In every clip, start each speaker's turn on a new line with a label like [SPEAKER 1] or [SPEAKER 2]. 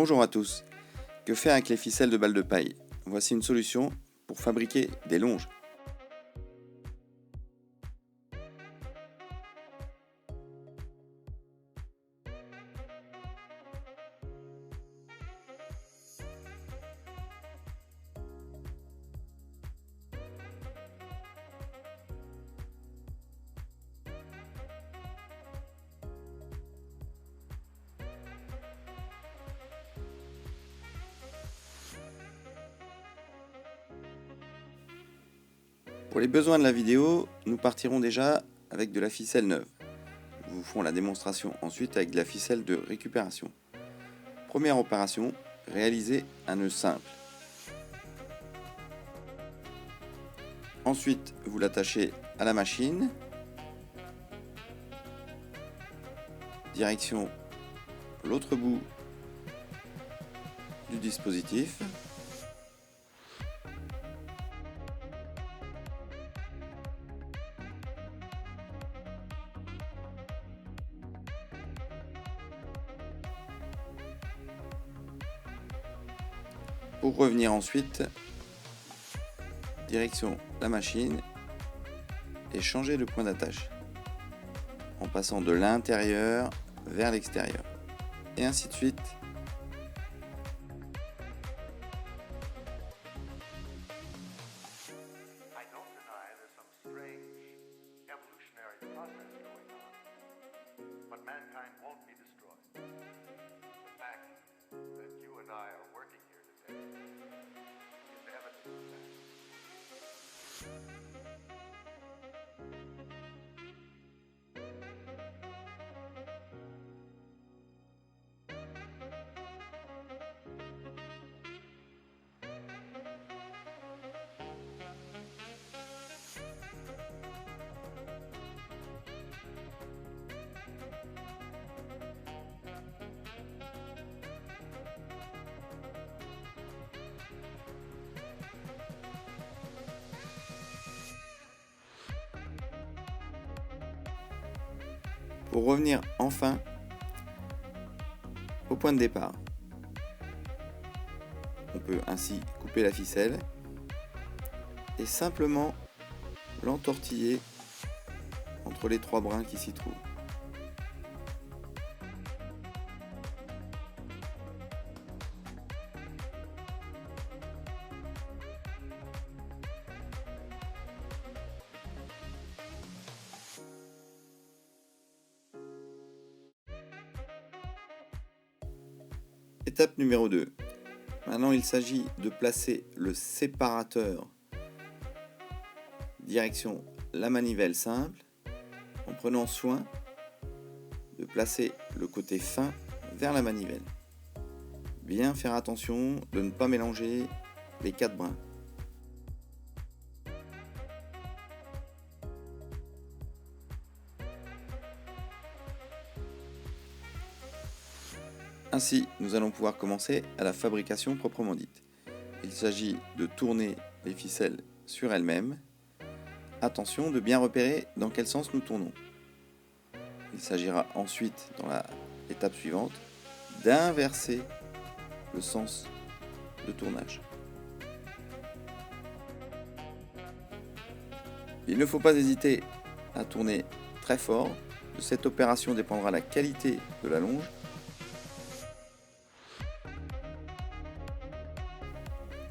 [SPEAKER 1] Bonjour à tous. Que faire avec les ficelles de balles de paille? Voici une solution pour fabriquer des longes. Pour les besoins de la vidéo, nous partirons déjà avec de la ficelle neuve. Nous vous ferons la démonstration ensuite avec de la ficelle de récupération. Première opération, réaliser un nœud simple. Ensuite, vous l'attachez à la machine. Direction l'autre bout du dispositif. Pour revenir ensuite, direction la machine et changer de point d'attache en passant de l'intérieur vers l'extérieur et ainsi de suite. Pour revenir enfin au point de départ, on peut ainsi couper la ficelle et simplement l'entortiller entre les trois brins qui s'y trouvent. Étape numéro 2. Maintenant, il s'agit de placer le séparateur direction la manivelle simple en prenant soin de placer le côté fin vers la manivelle. Bien faire attention de ne pas mélanger les quatre brins. Ainsi, nous allons pouvoir commencer à la fabrication proprement dite. Il s'agit de tourner les ficelles sur elles-mêmes. Attention de bien repérer dans quel sens nous tournons. Il s'agira ensuite, dans l'étape suivante, d'inverser le sens de tournage. Il ne faut pas hésiter à tourner très fort. De cette opération dépendra la qualité de la longe.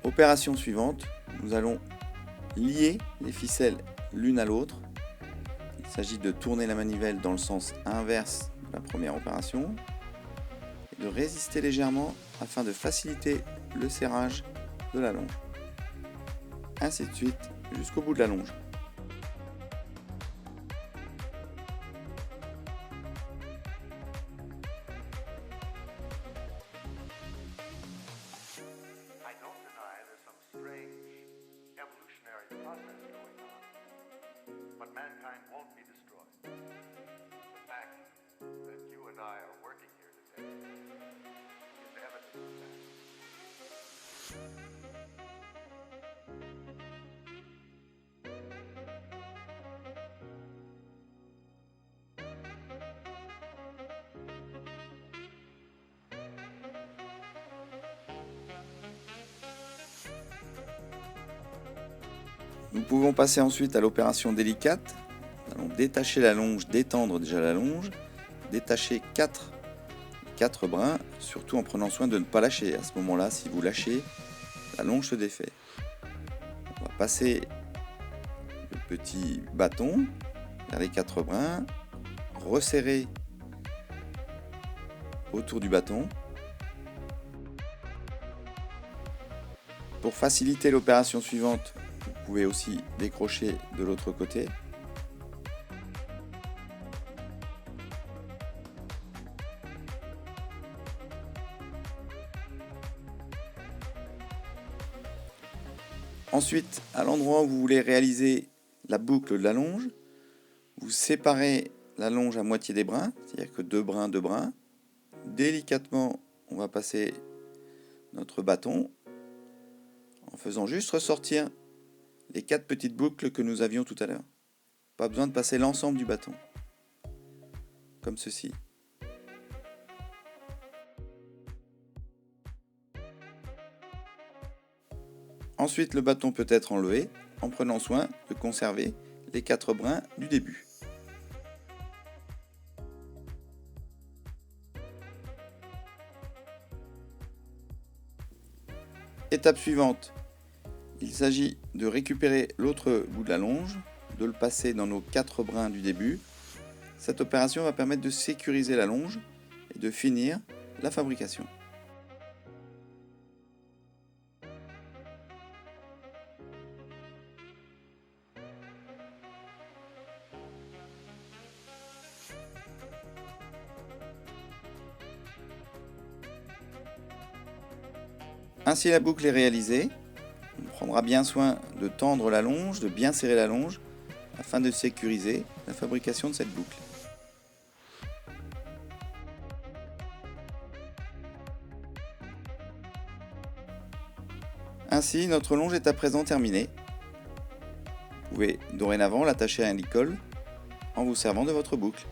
[SPEAKER 1] Opération suivante, nous allons lier les ficelles l'une à l'autre. Il s'agit de tourner la manivelle dans le sens inverse de la première opération et de résister légèrement afin de faciliter le serrage de la longe. Ainsi de suite jusqu'au bout de la longe.
[SPEAKER 2] But mankind won't be destroyed. The fact that you and I are working here today is evidence of that.
[SPEAKER 1] Nous pouvons passer ensuite à l'opération délicate. Nous allons détacher la longe, détendre déjà la longe, détacher 4 brins, surtout en prenant soin de ne pas lâcher. À ce moment-là, si vous lâchez, la longe se défait. On va passer le petit bâton vers les 4 brins, resserrer autour du bâton. Pour faciliter l'opération suivante, vous pouvez aussi décrocher de l'autre côté. Ensuite, à l'endroit où vous voulez réaliser la boucle de la longe, vous séparez la longe à moitié des brins, c'est-à-dire que 2 brins, 2 brins. Délicatement, on va passer notre bâton en faisant juste ressortir les 4 petites boucles que nous avions tout à l'heure. Pas besoin de passer l'ensemble du bâton, comme ceci. Ensuite, le bâton peut être enlevé en prenant soin de conserver les 4 brins du début. Étape suivante, il s'agit de récupérer l'autre bout de la longe, de le passer dans nos 4 brins du début. Cette opération va permettre de sécuriser la longe et de finir la fabrication. Ainsi la boucle est réalisée. On prendra bien soin de tendre la longe, de bien serrer la longe, afin de sécuriser la fabrication de cette boucle. Ainsi, notre longe est à présent terminée. Vous pouvez dorénavant l'attacher à un licol en vous servant de votre boucle.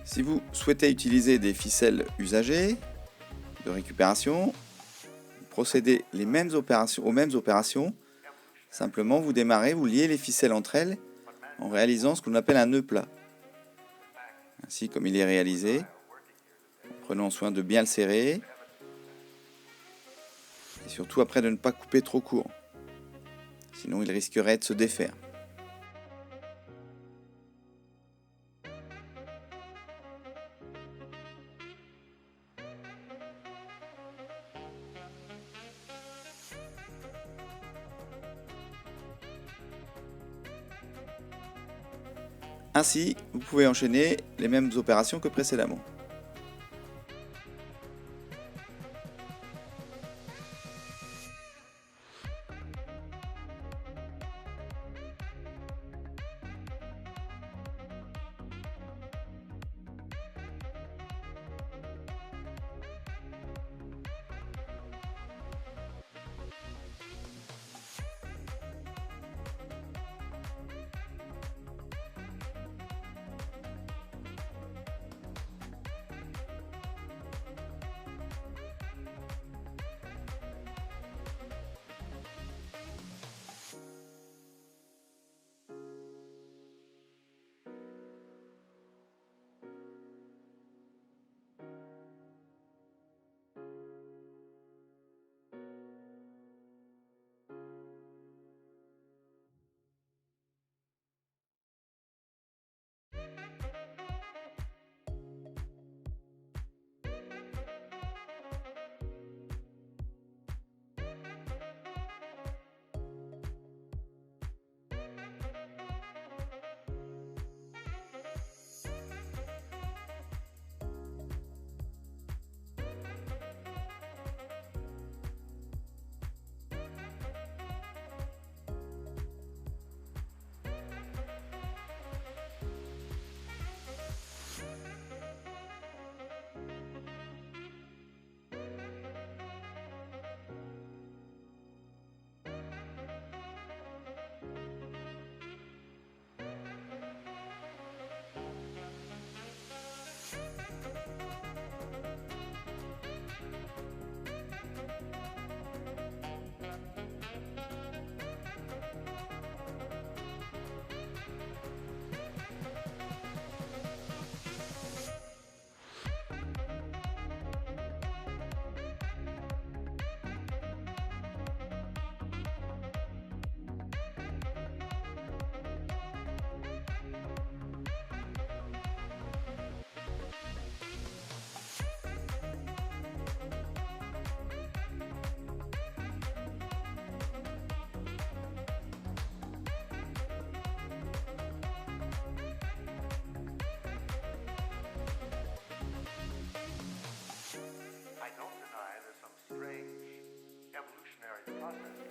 [SPEAKER 1] Si vous souhaitez utiliser des ficelles usagées de récupération, vous procédez aux mêmes opérations. Simplement, vous démarrez, vous liez les ficelles entre elles en réalisant ce qu'on appelle un nœud plat. Ainsi comme il est réalisé, en prenant soin de bien le serrer et surtout après de ne pas couper trop court, sinon il risquerait de se défaire. Ainsi, vous pouvez enchaîner les mêmes opérations que précédemment.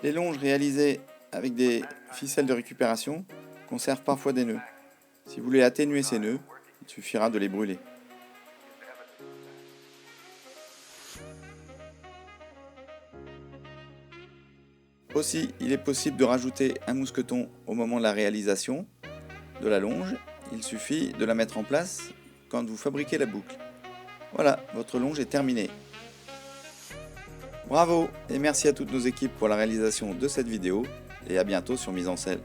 [SPEAKER 1] Les longes réalisées avec des ficelles de récupération conservent parfois des nœuds. Si vous voulez atténuer ces nœuds, il suffira de les brûler. Aussi, il est possible de rajouter un mousqueton au moment de la réalisation de la longe. Il suffit de la mettre en place quand vous fabriquez la boucle. Voilà, votre longe est terminée. Bravo et merci à toutes nos équipes pour la réalisation de cette vidéo et à bientôt sur Mise en Selle.